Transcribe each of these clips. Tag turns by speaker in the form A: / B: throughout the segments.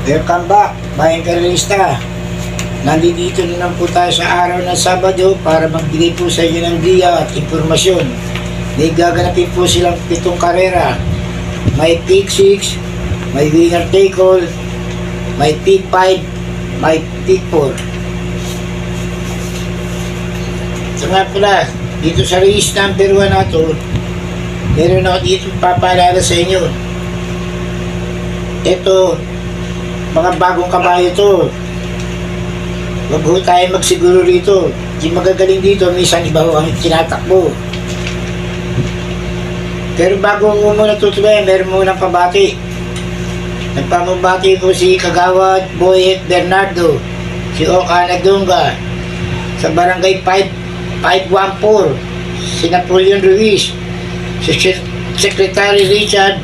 A: Welcome back, mga karalista. Nandito na lang po tayo sa araw ng Sabado para magbigay po sa inyo ng diya at impormasyon. May gaganapin po silang 7 karera. May pick 6, may winner take all, may pick 5, may pick 4. So nga pala, dito sa race number 1 na ito, meron ako dito papaalala sa inyo. Ito, mga bagong kabayo to. Huwag ho tayo magsiguro rito. Yung magagaling dito, minsan iba ho ang tinatakbo. Pero bago ko muna tutuloy, meron munang pabati. Nagpamabati po si Kagawad Boyet Bernardo, si Oka Nagdunga, sa Barangay 514, si Napoleon Ruiz, si Secretary Richard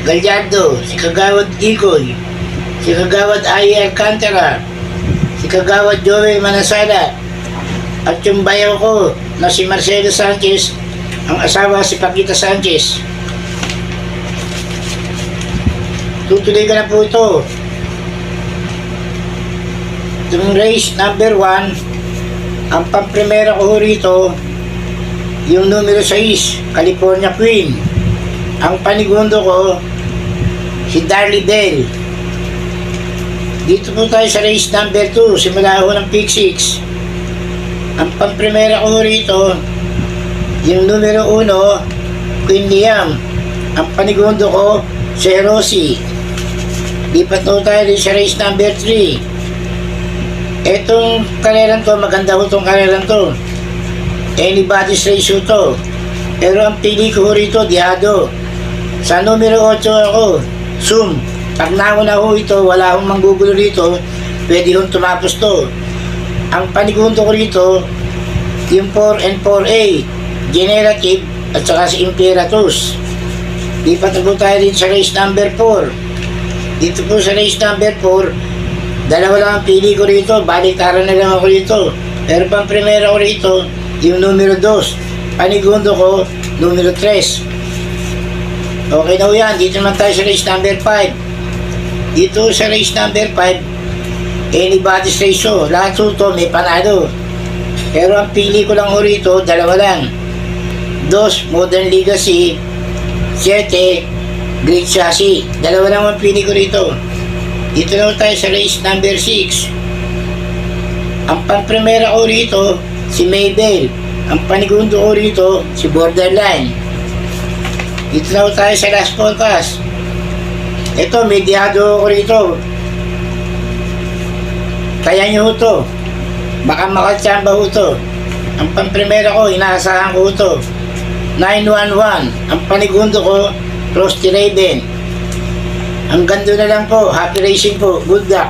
A: Gallardo, si Kagawad Ikoy, si Kagawad Aya Alcantara, si Kagawad Joey Manasala, at yung bayaw ko na si Marcelo Sanchez, ang asawa si Paquita Sanchez. Tutuloy ko na po ito. Itong race number 1, ang pamprimera ko rito, yung numero 6, California Queen. Ang panigundo ko, si Darlie Bell. Dito po tayo sa race number 2, simula ho ng pick 6. Ang pamprimera ko rito, yung numero 1, Queen Liam. Ang panigundo ko, si Rosie. Lipat po tayo din sa race number 3. Etong karerang to, maganda ho itong karerang to. Anybody's race ho to. Pero ang pili ko rito, Diado. Sa numero 8 ako, Zoom. Pag nauna ho ito, wala akong manggugulo rito, pwede hong tumapos to. Ang panigundo ko rito, yung 4 and 4A, Generative, at saka si Imperatus. Lipat na po tayo din sa race number 4. Dito po sa race number 4, dalawa lang ang pili ko rito, baliktaran na lang ako rito. Pero pang primera ko rito, yung numero 2. Panigundo ko, numero 3. Okay na ho yan, dito naman tayo sa race number 5. Dito sa race number 5, anybody's race ho. Lahat ho to may panalo. Pero ang pili ko lang ho rito, dalawa lang. 2, Modern Legacy. 7, Great Chassis. Dalawa lang ang pili ko rito. Dito na tayo sa race number 6. Ang pang-primera ko rito, si Maybell. Ang panigundo ko rito, si Borderline. Dito na tayo sa last forecast. Ito, may Diado ko rito. Kaya nyo to. Baka makatsamba ho to. Ang pamprimera ko, inaasahan ko to. 911. Ang panigundo ko, Frosty Raven. Ang ganda na lang po. Happy racing po. Good luck.